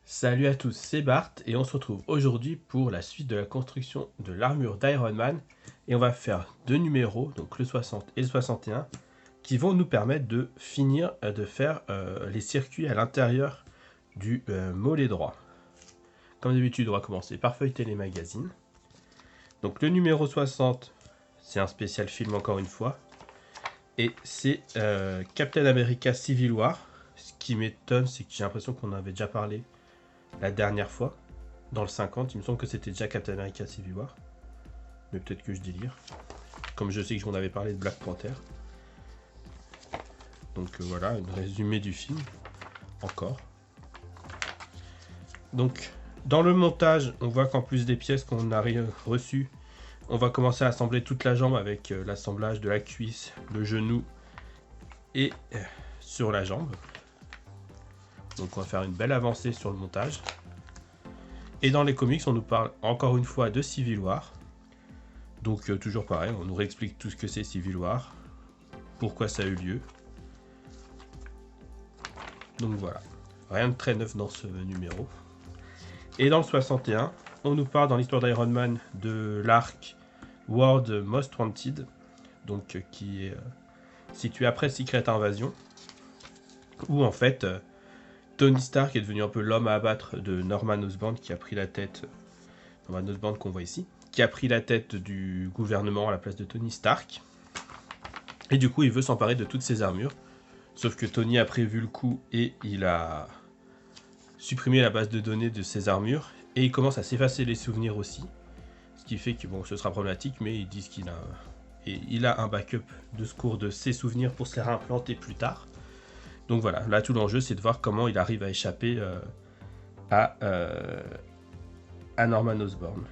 Salut à tous, c'est Bart et on se retrouve aujourd'hui pour la suite de la construction de l'armure d'Iron Man et on va faire deux numéros, donc le 60 et le 61, qui vont nous permettre de finir de faire les circuits à l'intérieur du mollet droit. Comme d'habitude, on va commencer par feuilleter les magazines. Donc le numéro 60, c'est un spécial film encore une fois, et c'est Captain America Civil War. Ce qui m'étonne, c'est que j'ai l'impression qu'on en avait déjà parlé la dernière fois, dans le 50, il me semble que c'était déjà Captain America Civil War. Mais peut-être que je délire. Comme je sais que j'en avais parlé de Black Panther. Donc voilà, un résumé du film. Encore. Donc, dans le montage, on voit qu'en plus des pièces qu'on a reçues, on va commencer à assembler toute la jambe avec l'assemblage de la cuisse, le genou et sur la jambe. Donc on va faire une belle avancée sur le montage. Et dans les comics, on nous parle encore une fois de Civil War. Donc toujours pareil, on nous réexplique tout ce que c'est Civil War, pourquoi ça a eu lieu. Donc voilà, rien de très neuf dans ce numéro. Et dans le 61, on nous parle dans l'histoire d'Iron Man de l'arc World Most Wanted, donc qui est situé après Secret Invasion, où en fait Tony Stark est devenu un peu l'homme à abattre de Norman Osborn, qui a pris la tête, Norman Osborn qu'on voit ici, qui a pris la tête du gouvernement à la place de Tony Stark. Et du coup, il veut s'emparer de toutes ses armures. Sauf que Tony a prévu le coup et il a supprimé la base de données de ses armures. Et il commence à s'effacer les souvenirs aussi. Ce qui fait que bon, ce sera problématique, mais ils disent qu'il a un backup de secours de ses souvenirs pour se les réimplanter plus tard. Donc voilà, là tout l'enjeu c'est de voir comment il arrive à échapper à Norman Osborn.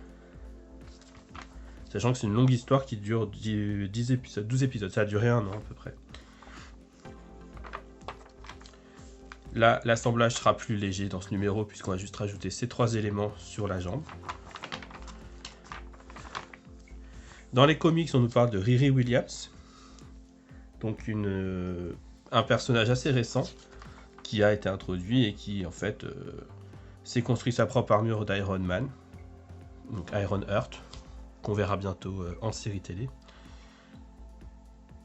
Sachant que c'est une longue histoire qui dure 10 épisodes, 12 épisodes, ça a duré 1 an à peu près. Là, l'assemblage sera plus léger dans ce numéro puisqu'on va juste rajouter ces 3 éléments sur la jambe. Dans les comics, on nous parle de Riri Williams, donc un personnage assez récent qui a été introduit et qui en fait s'est construit sa propre armure d'Iron Man, donc Iron Heart, qu'on verra bientôt en série télé,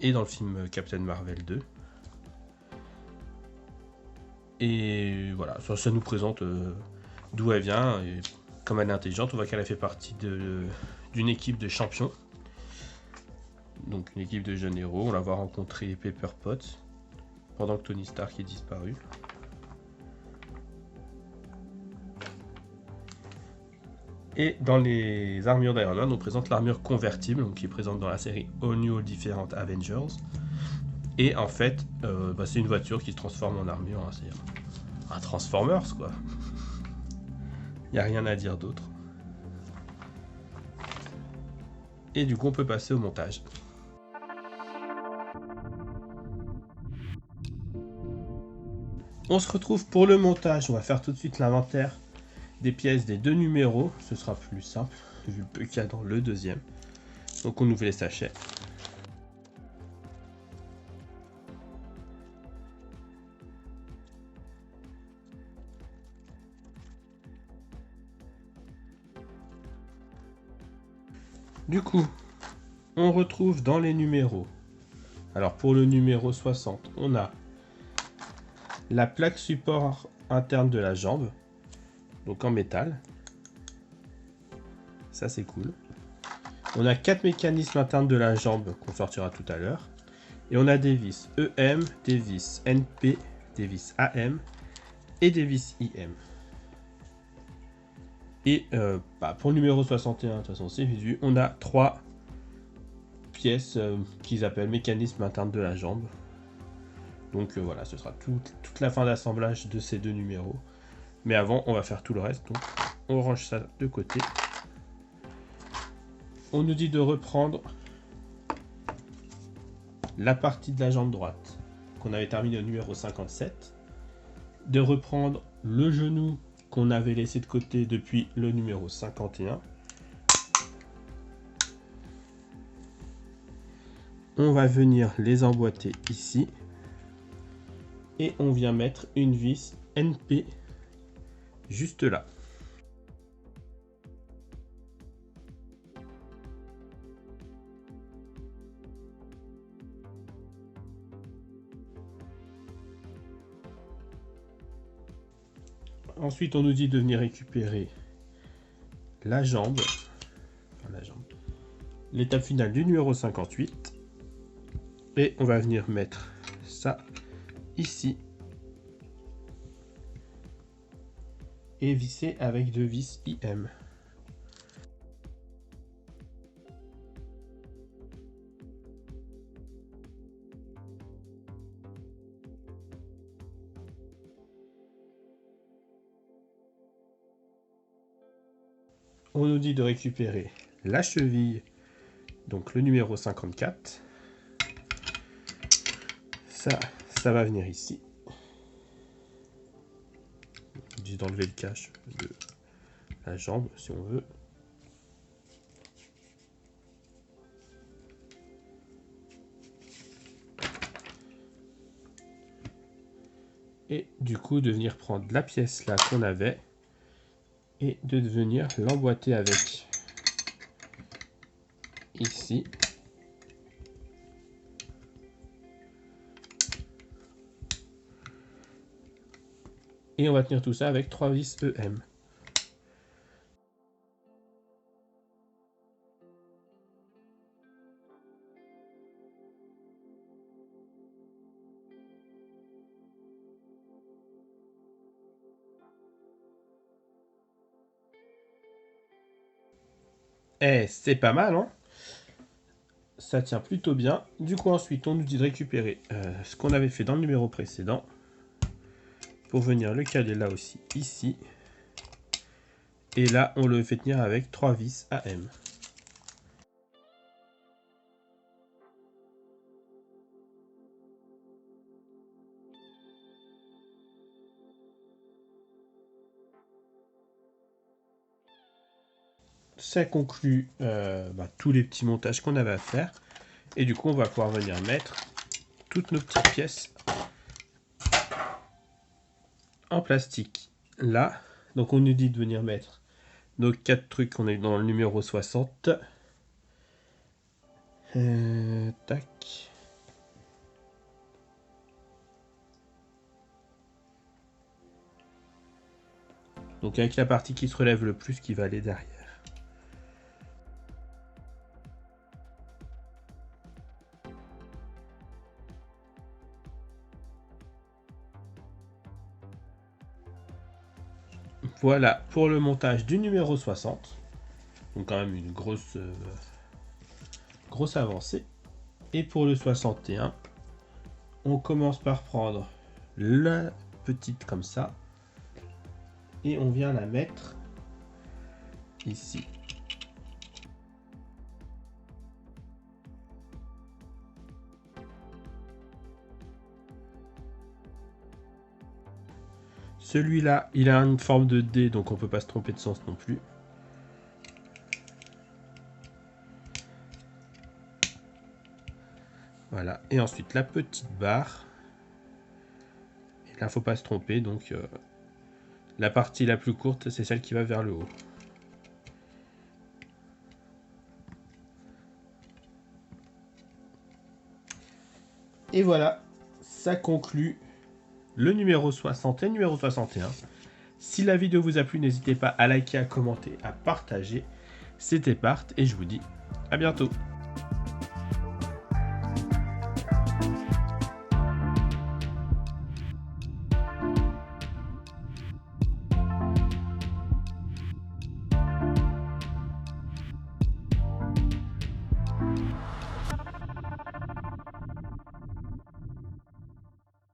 et dans le film Captain Marvel 2. Et voilà, ça nous présente d'où elle vient, et comme elle est intelligente, on voit qu'elle a fait partie d'une équipe de champions. Donc une équipe de jeunes héros, on la voit rencontrer Pepper Potts pendant que Tony Stark est disparu. Et dans les armures d'Iron Man, on présente l'armure convertible, donc qui est présente dans la série All New All Different Avengers. Et en fait, c'est une voiture qui se transforme en armure, hein, c'est un Transformers quoi. Il n'y a rien à dire d'autre. Et du coup, on peut passer au montage. On se retrouve pour le montage, on va faire tout de suite l'inventaire des pièces des 2 numéros, ce sera plus simple vu le peu qu'il y a dans le deuxième. Donc on ouvre les sachets. Du coup, on retrouve dans les numéros. Alors pour le numéro 60, on a la plaque support interne de la jambe, donc en métal. Ça c'est cool. On a 4 mécanismes internes de la jambe qu'on sortira tout à l'heure. Et on a des vis EM, des vis NP, des vis AM et des vis IM. Et pour le numéro 61, de toute façon c'est vu, on a 3 pièces qu'ils appellent mécanismes internes de la jambe. Donc voilà, ce sera toute la fin d'assemblage de ces 2 numéros. Mais avant, on va faire tout le reste. Donc on range ça de côté. On nous dit de reprendre la partie de la jambe droite qu'on avait terminé au numéro 57. De reprendre le genou qu'on avait laissé de côté depuis le numéro 51. On va venir les emboîter ici. Et on vient mettre une vis NP juste là. Ensuite, on nous dit de venir récupérer la jambe, l'étape finale du numéro 58. Et on va venir mettre ça ici. Et visser avec 2 vis IM. On nous dit de récupérer la cheville, donc le numéro 54. Ça va venir ici. On dit d'enlever le cache de la jambe si on veut. Et du coup de venir prendre la pièce là qu'on avait et de venir l'emboîter avec ici. Et on va tenir tout ça avec 3 vis EM. Eh, c'est pas mal, hein? Ça tient plutôt bien. Du coup, ensuite, on nous dit de récupérer ce qu'on avait fait dans le numéro précédent. Pour venir le caler là aussi, ici. Et là, on le fait tenir avec 3 vis AM. Ça conclut tous les petits montages qu'on avait à faire. Et du coup, on va pouvoir venir mettre toutes nos petites pièces en plastique. Là, donc on nous dit de venir mettre nos 4 trucs. On est dans le numéro 60. Tac. Donc avec la partie qui se relève le plus qui va aller derrière. Voilà pour le montage du numéro 60. Donc quand même une grosse avancée. Et pour le 61, on commence par prendre la petite comme ça. Et on vient la mettre ici. Celui-là, il a une forme de D, donc on peut pas se tromper de sens non plus. Voilà, et ensuite la petite barre. Et là, faut pas se tromper, donc la partie la plus courte, c'est celle qui va vers le haut. Et voilà, ça conclut le numéro 60 et le numéro 61. Si la vidéo vous a plu, n'hésitez pas à liker, à commenter, à partager. C'était Part et je vous dis à bientôt.